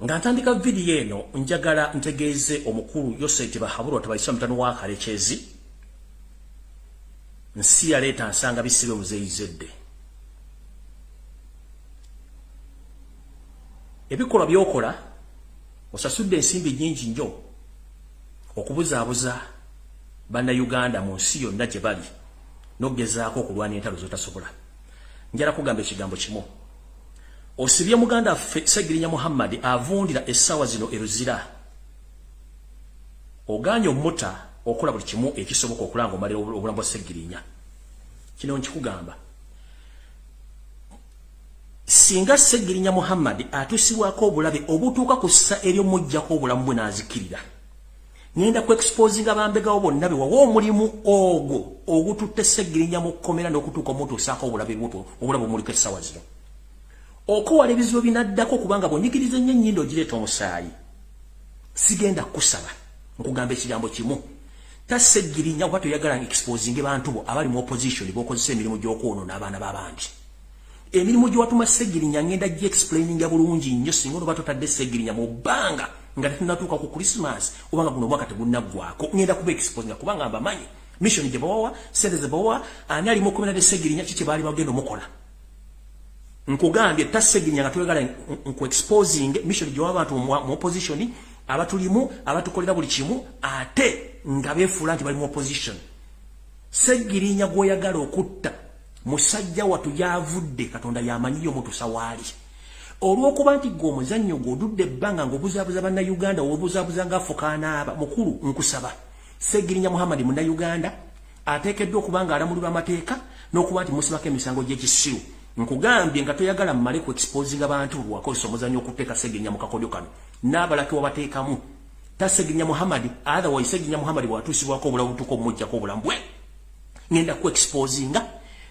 Nga ntandika video eno njagala ntegeeze omukulu Yoseti Bahabulwa tabayisa mutano wa Kalechezi nsi yaleeta nsanga bisibe muzeyizedde. Ebikolwa byokola osasudde ensimbi nnyingi nnyo okubuzaabuza bannayuganda mu nsi yonna gye bali n'ogezaako okulwana entalo z'otasobola. Njala kugamba ekigambo kimu. Osibye muganda waffe Ssegirinya Muhammad avundira essaawa zino e Luzira. Oganya omuta okola buli kimu ekisoboka okulanga omalira obulamu bwa Ssegirinya. Kino nkikugamba. Singa Ssegirinya Muhammad atusibwako obulabe obutuuka ku ssa ery'omuggyako obulamu bwe n'azikirira. Ngenda ku exposinga bambegawo bonna bewawa omulimu ogwo ogututte Ssegirinya mu kkomera n'okutuuka omutuusaako obulabe omuliko essaawa zino. Okuwala ebizibu binaddako kubanga bw'onyigiriza ennyo ennyindo ogireeta omusaayi. Sigenda kusaba nkugamba ekigambo kimu. Ta Ssegirinya oba toyagala exposinge bantu bo abali mu opposition b'okozesa emirimu gy'okwonoona abaana b'abandi. Emirimu gye watuma Ssegirinya ngenda gye explaininga bulungi nnyo singa oba totadde Ssegirinya mu bbanga nga tetunnatuuka ku Christmas obanga guno omwaka tegunnaggwako ngenda kuba exposinga kubanga mbamanyi mission gye bawawa ssente ze bawawa ani ali mu kkomera de Ssegirinya kiki baali bagenda omukola. Nkugambye ta Ssegirinya nga tuyagala nku exposing mission gye wabantu mu opposition abatulimu abatukolera buli kimu ate nga beefuula nti bali mu opposition. Ssegirinya gw'oyagala okutta musajja watu yavudde Katonda yamanyiyo mutusa waali. Olw'okuba nti gwe omuzannyo gw'odudde ebbanga ng'obuzaabuza bannayuganda w'obuzaabuza ng'afukaana aba mukulu nkusaba. Ssegirinya Muhammad munnayuganda ateekeddwa okuba ng'alamulirwa amateeka n'okuba nti musibako emisango gy'ekisiru. Nkugambye nga toyagala mmale ku exposing abantu lwakozesa omuzannyo okuteeka Ssegirinya mu kakodyo kano n'abalaki wabateekamu. Ta Ssegirinya Muhammad otherwise Ssegirinya Muhammad bw'atuusibwako obulamu butuuka omuggyako obulamu bwe ngenda ku exposinga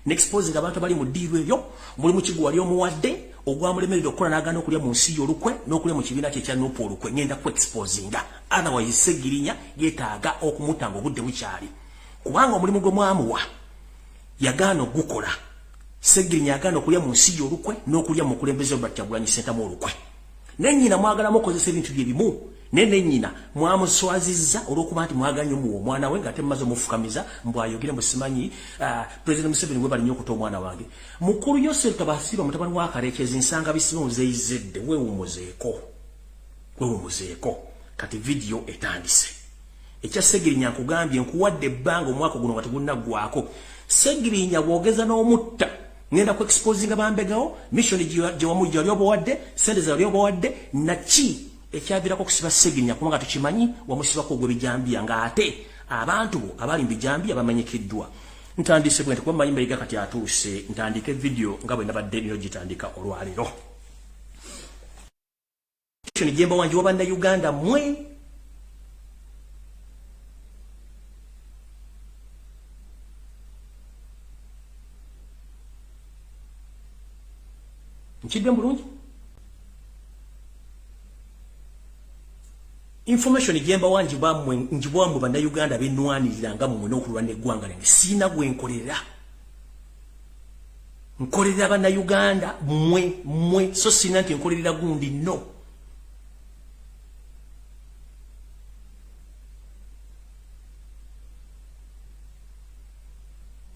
n'exposinga abantu abali mu ddiiru ebyo mulimu Kigwa wali omuwadde ogwamulemerera okukola n'agaana okulya mu nsi y'olukwe n'okulya mu kibiina kye ekya Nuupu olukwe ngenda ku exposinga. Otherwise Ssegirinya yeetaaga okumuta ng'obudde bukyali kubanga omulimu gwe mwamuwa yagaana ogukola. Ssegirinya yagaana okulya mu nsi y'olukwe n'okulya mu kulembeze Robert Kyagulanyi Ssentamu olukwe. Nennyina mwagalamu okozesa ebintu bye bimu nennyina mwamuswazizza olw'okuba nti mwaganye omuwa omwana we nga temmaze omufukamiza mbw ayogere mbu simanyi President Museveni gwe balinnya okuta omwana wange. Mukulu Yosef Tabasiba mutabani wa Kalechezi nsanga bisibe muzeyizedde weewumuzeeko kati video etandise. Ekya Ssegirinya nkugambye nkuwadde ebbanga omwaka guno nga tegunnaggwako. Ssegirinya bwogeza n'omutta ngenda ku exposinga bambegawo mission gye wamujja oli obawadde ssente ze oli obawadde naki ekyavirako okusiba Ssegirinya kubanga tukimanyi wamusibako ogw'ebijambiya ng'ate abantu bo abali mu bijambiya bamanyikiddwa. Ntandise bwe nti kuba mmanyi mbayiga kati atuuse ntandike video nga bwe nabadde nino gitandika olwaleero. Mission gyemba wangi w'abannayuganda mmwe nkidde bulungi. Information gyemba wangi bamwe njibwamwe bannayuganda bennwanirira nga mwe n'okulwana eggwanga lyange siina gwe nkolerera bannayuganda mmwe so siina nti nkolerera gundi no.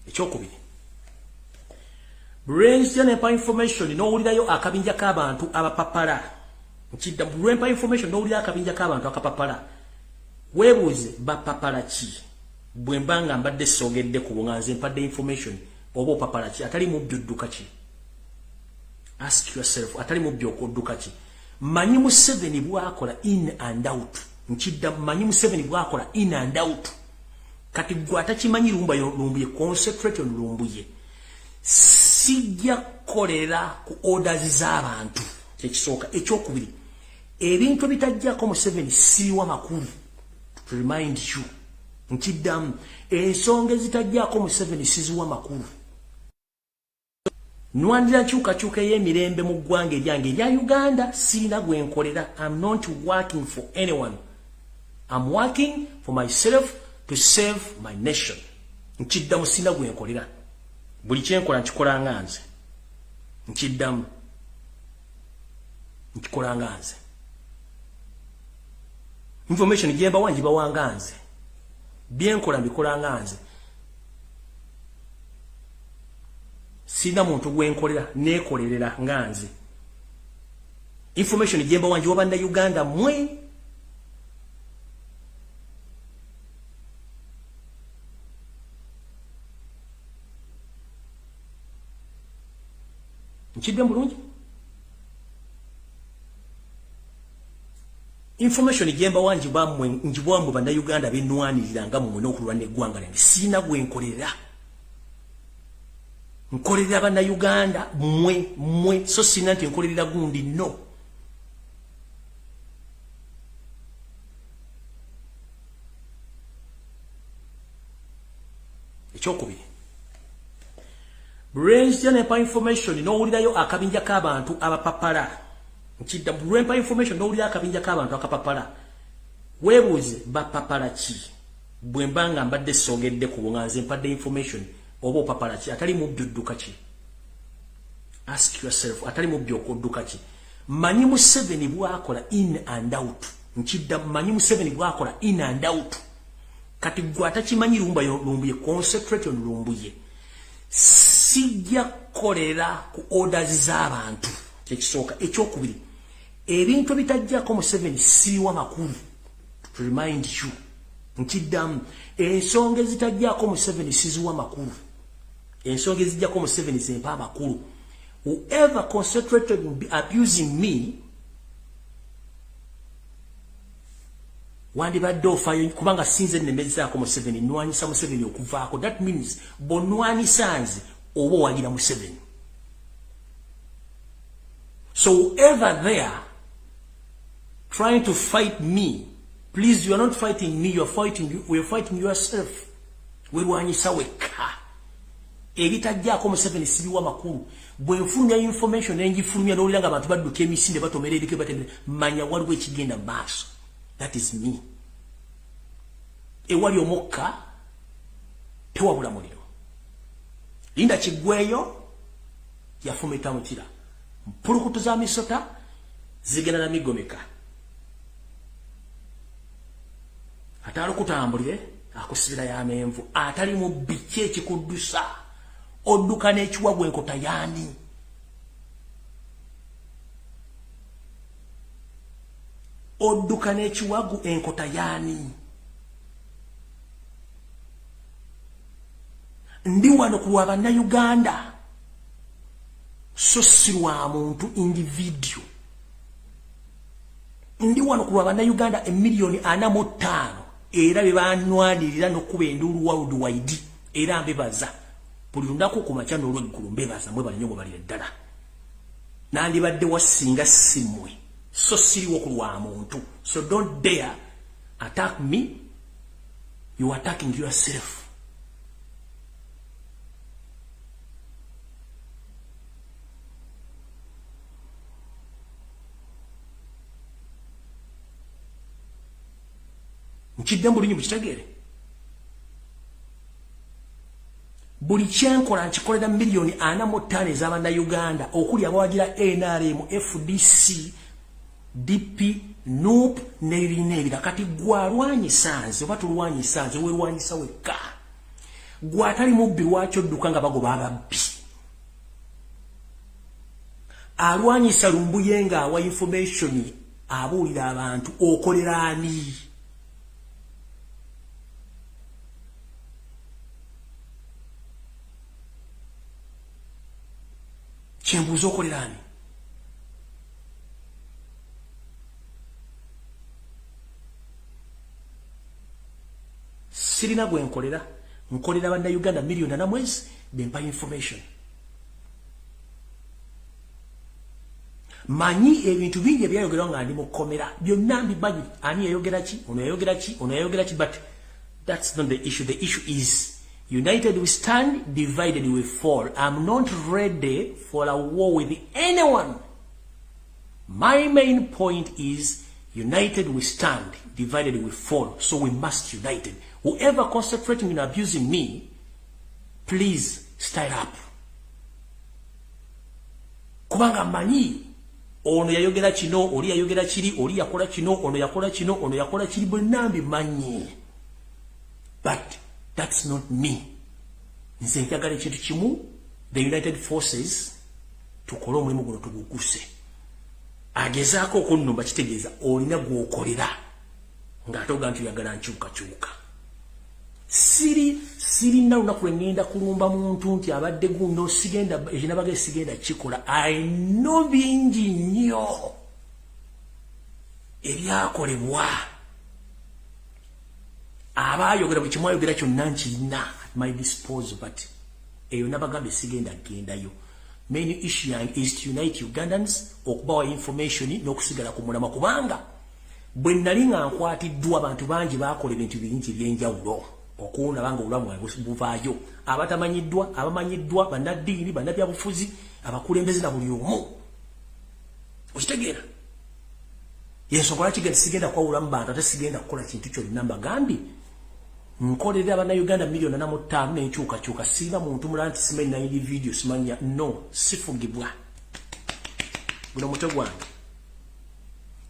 Ekyokubiri Brains General Information n'owulirayo akabinja k'abantu abapapala. Nkidda Brain Information n'owulirayo akabinja k'abantu akapapala. Weebuuze bapapala ki? Bwe mbanga mbadde soogedde ku nga nze mpadde information oba opapala ki atali mubbi odduka ki? Ask yourself atali mubbi okudduka ki? Manyi Museveni bw'akola in and out. Nkidda manyi Museveni bw'akola in and out. Kati gwe atakimanyi lumbuye concentrate on lumbuye. Sijja kukolera ku orders z'abantu ekisooka. Ekyokubiri ebintu bitajjako Museveni siwa makulu to remind you. Nkiddamu ensonga ezitajjako Museveni siziwa makulu. Nwandira nkyukakyuka y'emirembe mu ggwanga eryange erya Uganda siina gwe nkolera. I'm not working for anyone. I'm working for myself to save my nation. Nkiddamu siina gwe nkolera. Buli kyenkola nkikola nga nze. Nkiddamu nkikola nga nze. Information jemba wanji bawanganze. Bien kola mbikola nganze. Sina muntu gwenkolera nekolerera nganze. Information jemba wanji wabanda Uganda mwe. Nchidde mulungi. Information jemba wanji bamwe njibwamwe banda Uganda benwanirira nga mwe nokulwana eggwanga lyange sina gwenkolera. Nkolera banda Uganda mwe so sina nti nkolera gundi no. Ekyokubiri. Brains pa information no ulirayo akabinja k'abantu abapapala. Nchidda brain information no ulira akabinja k'abantu akapapala. Webuze bapapala ki? Bwembanga mbadde sogedde ku nganze mpadde information obo papala ki atali mu byudduka ki? Ask yourself atali mu byokudduka ki? Manyi mu 7 bwakola in and out. Nchidda manyi mu 7 bwakola in and out. Kati gwata kimanyi lumba yo lumbuye concentrate on lumbuye. Sijja kolera ku orders z'abantu. Ekisooka ekyokubiri. Ebintu bitajjako mu 7 siwa makulu. To remind you. Nkiddamu ensonga ezitajjako mu 7 siziwa makulu. Ensonga ezijjako mu 7 zempa makulu. Whoever concentrated on abusing me wandibadde ofayo kubanga sinze nemezzaako mu 7 nwanyisa mu 7 okuvaako. That means bonwanisanze oba wagira mu 7. So whoever there trying to fight me, please, you are not fighting me, you are fighting yourself. Werwanyisa wekka. Ebitajjako mu 7 sibiwa makulu. Bwenfulumya information enjifulumya n'oliranga abantu badduka emisinde batomerereke batende manya waliwo ekigenda maaso. That is me. Ewali omukka tewabula muliro. Linda Kigweyo yafumita mutira. Mpulukutu za misota zigenda na migomeka. Atali kutambulire akusibira ya menvu atali mu bice ekikuddusa odduka n'ekiwagu enkota yani. Odduka n'ekiwagu enkota yani. Ndi wano kulwa bannayuganda so si lwa muntu individual. Ndi wano kulwa bannayuganda 1,45,000 era bebanwanirira n'okuba enduulu worldwide era mbebaza buli lunaku ku makya n'olweggulu mbebaza mwe balinyo mwe balira ddala. Nandibadde wasinga simmwe so siriwo kulwa muntu. So don't dare attack me. You are attacking yourself. Nkiddemu linyi mukitegeere. Buli kyenkola nkikolera 45,000 ez'abannayuganda okuli abawagira NRM, FDC, DP, NUP n'ebirina ebirala. Kati gwalwanyisanze oba tulwanyisanze werwanyisa wekka. Gwatali mubbi lwaki odduka nga bagoba ababbi. Alwanyisa lumbuye nga awa information abuulira abantu okolera ani? Kyembuuza okolera ani? Sirina gwe nkolera. Nkolera bannayuganda 1,000,000 mwezi bempa information. Manyi ebintu bingi ebyayogerwa nga ndi mu kkomera byonna mbimanyi. Ani yayogera ki? Ono yayogera ki? Ono yayogera ki? But that's not the issue. The issue is united we stand, divided we fall. I'm not ready for a war with anyone. My main point is united we stand, divided we fall. So we must unite. Whoever concentrating in abusing me, please stand up. Kubanga manyi ono yayogera kino oli yayogera kiri oli yakola kino ono yakola kino ono yakola kiri bonnambi manyi but that's not me nze njagala ekintu kimu the United Forces tukole omulimu guno tuguguse agezaako okunnumba kitegeeza olina gwokolera ng'atoga nti yagala nkyukakyuka sirina lunaku lwengenda kulumba muntu nti abadde guno sigenda ekinabaga sigenda kikola ayino bingi nnyo ebyakolebwa abaayogera buli kimu ayogera kyonna nkirina at my disposal but eyo nabagambe sigenda gendayo main issue is to unite Ugandans okubawa information n'okusigala ku mulama kubanga bwe nali nga nkwatiddwa abantu bangi bakola ebintu bingi ebyenjawulo okuwona banga obulamu buvaayo abatamanyiddwa abamanyiddwa bannaddiini bannabyabufuzi abakulembeze na buli omu okitegeera yensonga lwaki sigenda kwawulamu bantu ate sigenda kukola kintu kyonna mbagambye nkolera abannayuganda miliyoni 45 n'enkyukakyuka sirina muntu mulala nti simanyi nayiri video simanya no sifugibwa guno mutwe gwange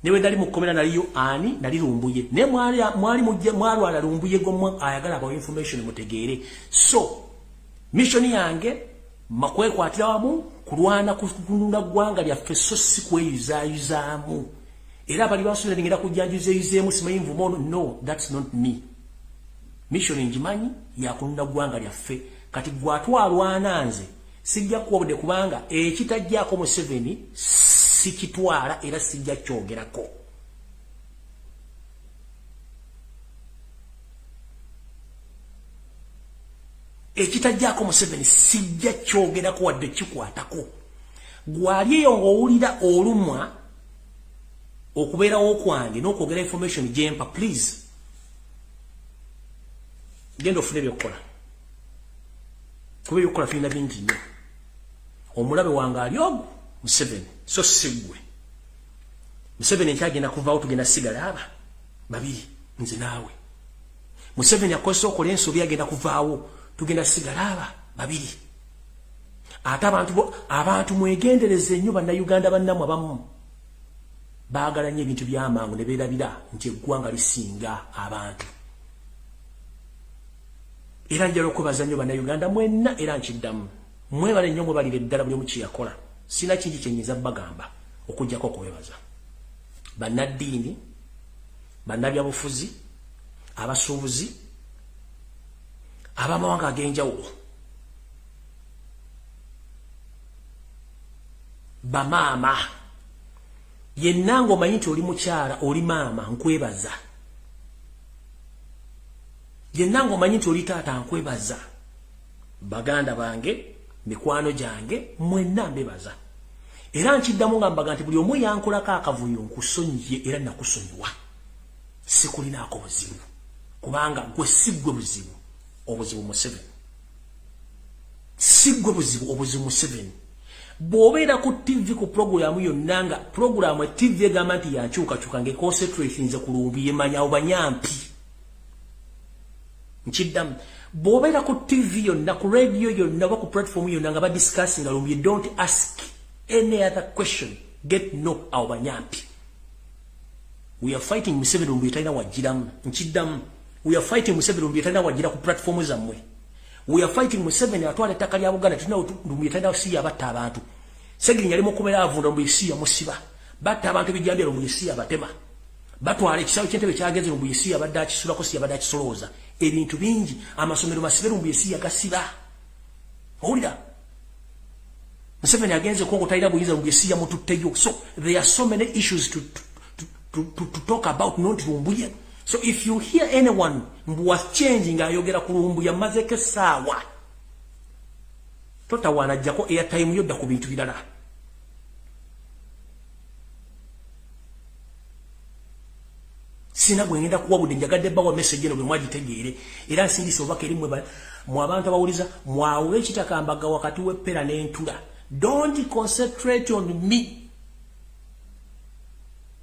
newe ndali mukomera naliyo ani nali lumbuye ne mwalwala lumbuye gomwe ayagala aba information mutegeere so mission yange makwekwatira wamu kulwana kununa gwanga lyaffe so si kweyuzayuzaamu era bali basuubira ngenda kujjanjuza yuzeemu simanyi nvumono no that's not me mission njimanyi yakununa gwanga lyaffe kati gwatwalwana nze sijja kuwabudde kubanga ekitajjaako mu 7 sikitwala era sijja kyogerako ekitajjaako mu 7 sijja kyogerako wadde kikwatako gwali eyo ng'owulira olumwa okubeerawo kwange n'okwogera information gyempa please genda ofune byokukola kuba ebyokukola tulina bingi nnyo omulabe wange ali ogwo Museveni so sigwe Museveni nkyagenda kuvaawo tugenda sigala aba babiri nze naawe Museveni akozesa okola ensobi agenda kuvaawo tugenda sigala aba babiri ate abantu mwegendereze nnyo bannayuganda bannamu abamu baagala nnyo ebintu by'amangu ne beerabira nti eggwanga lisinga abantu era njala okwebaza nnyo bannayuganda mwenna era nkiddamu mwebale nnyo mwebalira eddala buli omu kyeyakola sina kingi kyenyiza bagamba okujjako okwebaza bannaddiini bannabyabufuzi abasuubuzi ab'amawanga ag'enjawulo bamaama yenna ng'omanyi nti oli mukyala oli maama nkwebaza yenna ng'omanyi nti oli taata nkwebaza baganda bange mikwano gyange mwenna mbebaza era nkiddamu nga mbaga nti buli omu yankolako akavuyo nkusonyiye era nakusonyiwa sikulinaako buzibu kubanga gwe siggwe buzibu obuzibu Museveni siggwe buzibu obuzibu Museveni bw'obeera ku TV ku programu yonna nga programu TV egamba nti yakyukakyuka ng'econcentrate nze ku lumbi yemanyawo banyampi nkiddamu bw'obeera ku TV yonna ku radio yonna oba ku platform yonna nga badiscussing lumbi don't ask any other question get no awo banyampi we are fighting Museveni lumbi etalina wajjiramu nkiddamu we are fighting Museveni lumbi etalina wajjira ku platform zammwe we are fighting Museveni atwala ettaka lya Buganda tulina lumbi etalina siya abatta abantu Segirinya ali mukomera avunda lumbi siya musiba batta abantu bijjambya lumbi siya batema batwala ekisawo ky'entebe kyageze lumbi siya badde akisulako siya badde akisolooza ebintu bingi amasomero masibe lumbi siya gasiba owulira Museveni agenze kongo talina buyinza lumbi siya mututteyo so there are so many issues to talk about not lumbuye. So if you hear anyone who was changing ayogera ku lumbuye mazeke sawa totawana jako airtime yodda ku bintu birala sina gwengenda kuwa budde njagadde bawa message eno bwe mwagitegeere era nsindise obaka eri mu abantu abawuliza mwawule ekitakambaga wakati w'eppera n'entula don't concentrate on me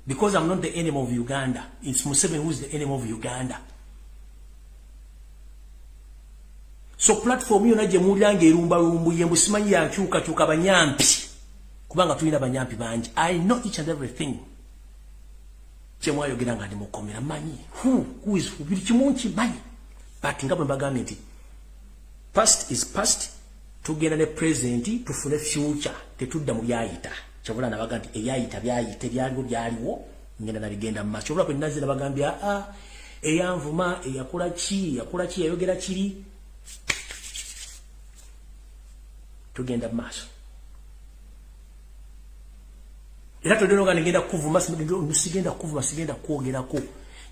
because I'm not the enemy of Uganda. It's Museveni who is the enemy of Uganda. So platform yona gye mulyange erumba lumbu yembu simanyi yankyuka banyampi kubanga tulina banyampi bangi. I know each and everything. Chemwayogera nga ndi mukomera manyi. Who is who? Bili kimunchi manyi. But ngabwe mbagambye nti past is past. Tugenda ne present tufune future. Tetudda mu byayita. Kyabula nabaga nti eyayita byayite byaliwo ngenda nabigenda mu macho. Kyabula kwe nazi nabagambya eyanvuma yakola ki yayogera kiri. Tugenda mu maso. Era todenoga ngenda kuvuma sigenda kuvuma sigenda kwogerako.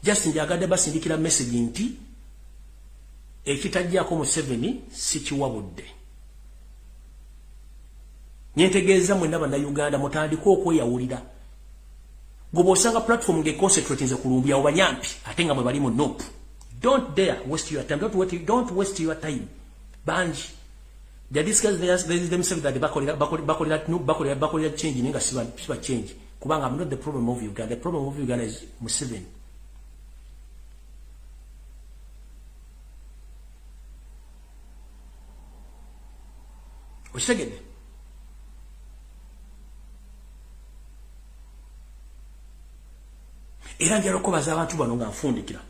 Just njagadde basindikira message nti ekitajjako mu 7 sikiwabudde. Nyentegeeza mwenna banda Uganda mutandika okweyawulira. Gobo osanga platform nge concentrate nze kulumbya obanyampi ate nga mwe bali mu nope. Don't dare waste your time. Don't waste your time. Banji. They discuss themselves that bakolera change ninga siba change. Kubanga I'm not the problem of Uganda. The problem of Uganda is Museveni. Oshegede. Era njalo ko baza abantu bano nga nfundikira.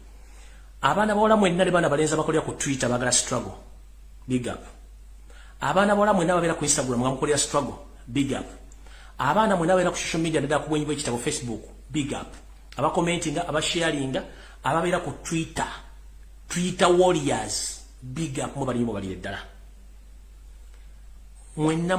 Abana bawala mwenna ne bana balenza bakolera ku Twitter bagala struggle. Big up. Abana bawala mwenna babera ku Instagram nga mukolera struggle. Big up. Abana mwenna babera ku social media ndada ku bwenyi bwekitabo Facebook. Big up. Aba commentinga, aba sharinga, ababera ku Twitter. Twitter warriors. Big up mo bali ddala. Mwenna